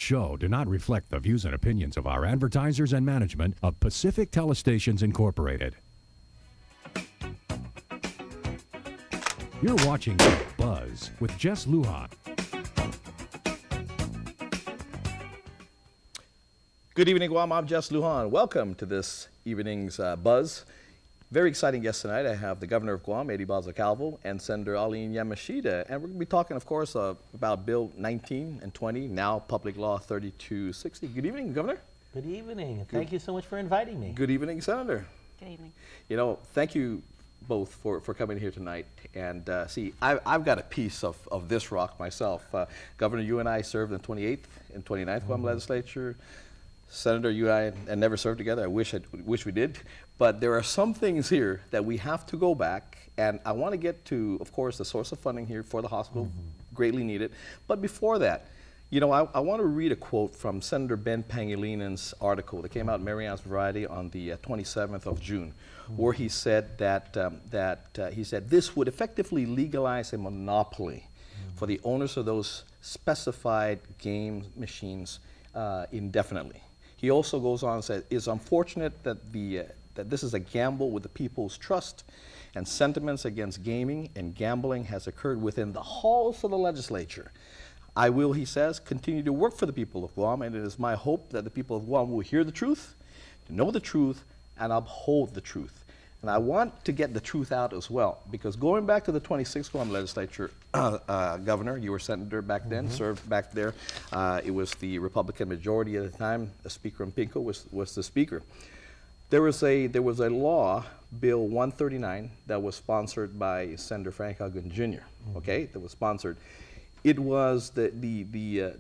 Show do not reflect the views and opinions of our advertisers and management of Pacific Telestations Incorporated. You're watching Buzz with Jess Lujan. Good evening, Guam. I'm Jess Lujan. Welcome to this evening's Buzz. Very exciting guest tonight. I have the Governor of Guam, Calvo, and Senator Aline Yamashita. And we're going to be talking, of course, about Bill 19 and 20, now Public Law 3260. Good evening, Governor. Good evening. Thank you so much for inviting me. Good evening, Senator. Good evening. You know, thank you both for coming here tonight. And see, I've got a piece of this rock myself. Governor, you and I served in the 28th and 29th Guam Legislature. Senator, you and I never served together. I wish we did. But there are some things here that we have to go back. And I want to get to, of course, the source of funding here for the hospital, greatly needed. But before that, you know, I want to read a quote from Senator Ben Pangalinen's article that came out in Marianne's Variety on the 27th of June, where he said that, he said this would effectively legalize a monopoly for the owners of those specified game machines indefinitely. He also goes on and says, it's unfortunate that that this is a gamble with the people's trust, and sentiments against gaming and gambling has occurred within the halls of the legislature. I will, he says, continue to work for the people of Guam, and it is my hope that the people of Guam will hear the truth, know the truth, and uphold the truth. And I want to get the truth out as well, because going back to the 26th Guam Legislature, Governor, you were senator back then, served back there. It was the Republican majority at the time. Speaker Pinko was the speaker. There was a law, Bill 139, that was sponsored by Senator Frank Huggan Jr. Okay, that was sponsored. It was the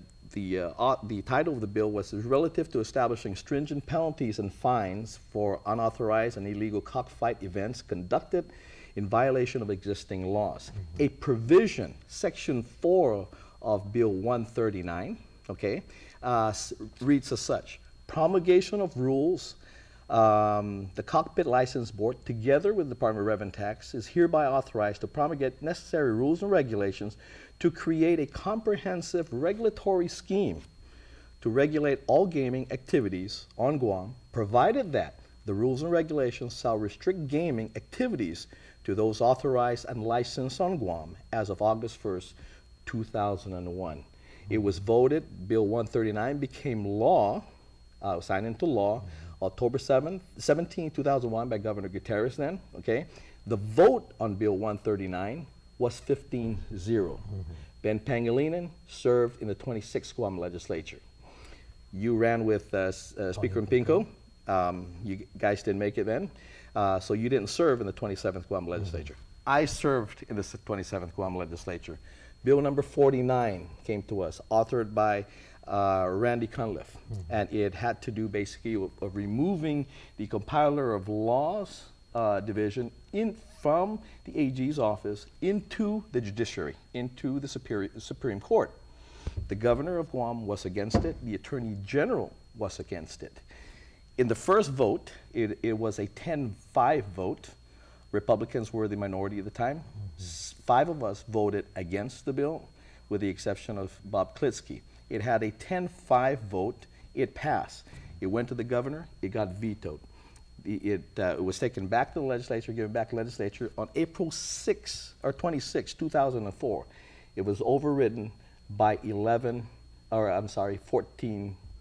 title of the bill was relative to establishing stringent penalties and fines for unauthorized and illegal cockfight events conducted in violation of existing laws. A provision, Section 4 of Bill 139, okay, reads as such: promulgation of rules. The Cockpit License Board, together with the Department of Revenue and Tax, is hereby authorized to promulgate necessary rules and regulations to create a comprehensive regulatory scheme to regulate all gaming activities on Guam, provided that the rules and regulations shall restrict gaming activities to those authorized and licensed on Guam as of August 1st, 2001. It was voted, Bill 139 became law, signed into law, October 17, 2001 by Governor Gutierrez then, okay? The vote on Bill 139 was 15-0. Ben Pangalinen served in the 26th Guam Legislature. You ran with Speaker Pinko. You guys didn't make it then, so you didn't serve in the 27th Guam Legislature. I served in the 27th Guam Legislature. Bill number 49 came to us, authored by Randy Cunliffe, and it had to do basically with removing the compiler of laws division from the AG's office into the judiciary, into the Supreme Court. The governor of Guam was against it. The attorney general was against it. In the first vote, it was a 10-5 vote. Republicans were the minority at the time. 5 of us voted against the bill, with the exception of Bob Klitsky. It had a 10-5 vote. It passed. It went to the governor. It got vetoed. It was taken back to the legislature, given back to the legislature on April 26, 2004. It was overridden by 14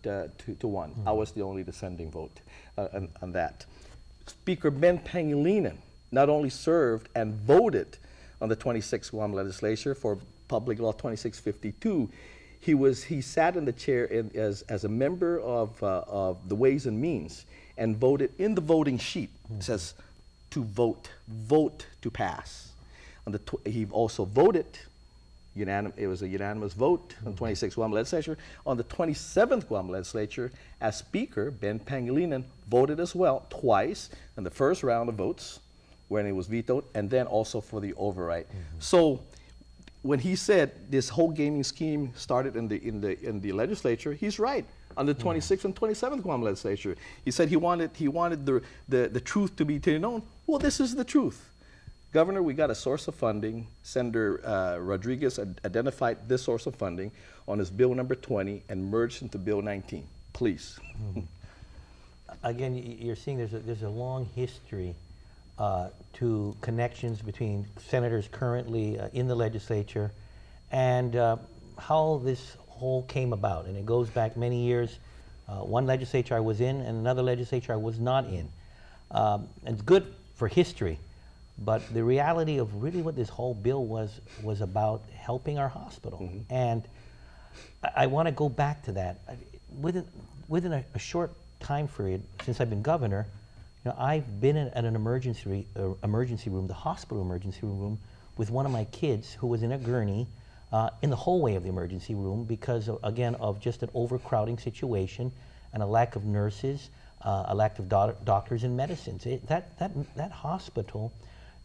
to 1. I was the only dissenting vote on that. Speaker Ben Pangalinen not only served and voted on the 26th Guam Legislature for Public Law 2652, he sat in the chair as a member of the Ways and Means and voted in the voting sheet. It says to vote to pass. He also voted, it was a unanimous vote on the 26th Guam Legislature. On the 27th Guam Legislature, as Speaker, Ben Pangalinen voted as well twice in the first round of votes when it was vetoed, and then also for the override. So when he said this whole gaming scheme started in the legislature, he's right. On the 26th and 27th Guam Legislature, he said he wanted the truth to be known. Well, this is the truth. Governor, we got a source of funding. Senator Rodriguez identified this source of funding on his Bill number 20 and merged into Bill 19. Please. Again, you're seeing there's a long history to connections between senators currently in the legislature and how this whole came about. And it goes back many years. One legislature I was in and another legislature I was not in. And it's good for history, but the reality of really what this whole bill was about helping our hospital. And I want to go back to that. Within a short time period since I've been governor, I've been at an emergency room, the hospital emergency room, with one of my kids who was in a gurney in the hallway of the emergency room because, again, of just an overcrowding situation and a lack of nurses, a lack of doctors and medicines. That hospital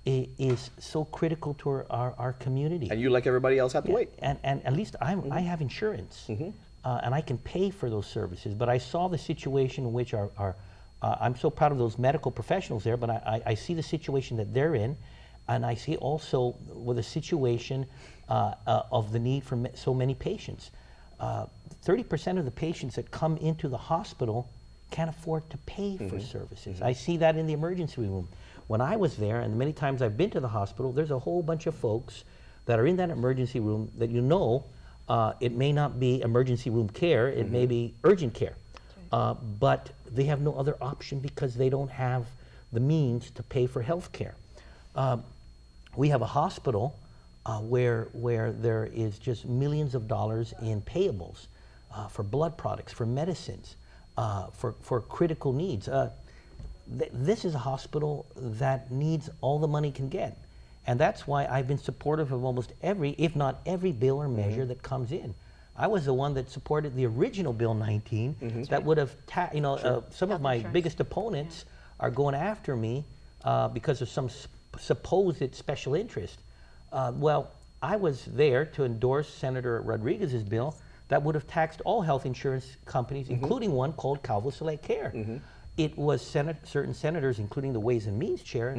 is so critical to our community. And you, like everybody else, have to wait. And at least I have insurance, and I can pay for those services. But I saw the situation in which I'm so proud of those medical professionals there, but I see the situation that they're in, and I see also with a situation of the need for so many patients. 30% of the patients that come into the hospital can't afford to pay for services. I see that in the emergency room. When I was there, and many times I've been to the hospital, there's a whole bunch of folks that are in that emergency room that it may not be emergency room care, it may be urgent care. But they have no other option because they don't have the means to pay for health care. We have a hospital where there is just millions of dollars in payables for blood products, for medicines, for critical needs. This is a hospital that needs all the money it can get. And that's why I've been supportive of almost every, if not every bill or measure that comes in. I was the one that supported the original Bill 19 that would have, some of my biggest opponents are going after me because of some supposed special interest. Well, I was there to endorse Senator Rodriguez's bill that would have taxed all health insurance companies, including one called Calvo Select Care. It was certain senators, including the Ways and Means chair,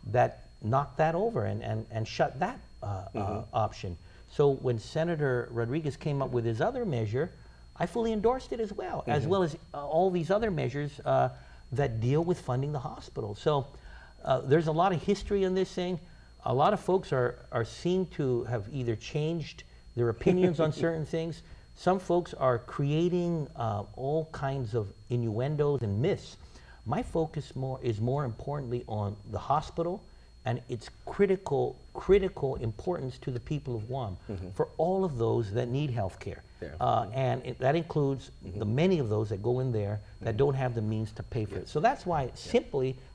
that knocked that over and shut that option. So when Senator Rodriguez came up with his other measure, I fully endorsed it as well as all these other measures that deal with funding the hospital. So there's a lot of history in this thing. A lot of folks are seen to have either changed their opinions on certain things. Some folks are creating all kinds of innuendos and myths. My focus is more importantly on the hospital and its critical importance to the people of Guam for all of those that need health care. And that includes the many of those that go in there that don't have the means to pay for it. So that's why,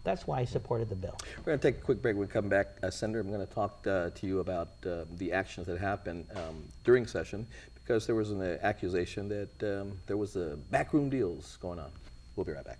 that's why I supported the bill. We're going to take a quick break. When we come back, Senator, I'm going to talk to you about the actions that happened during session, because there was an accusation that there was backroom deals going on. We'll be right back.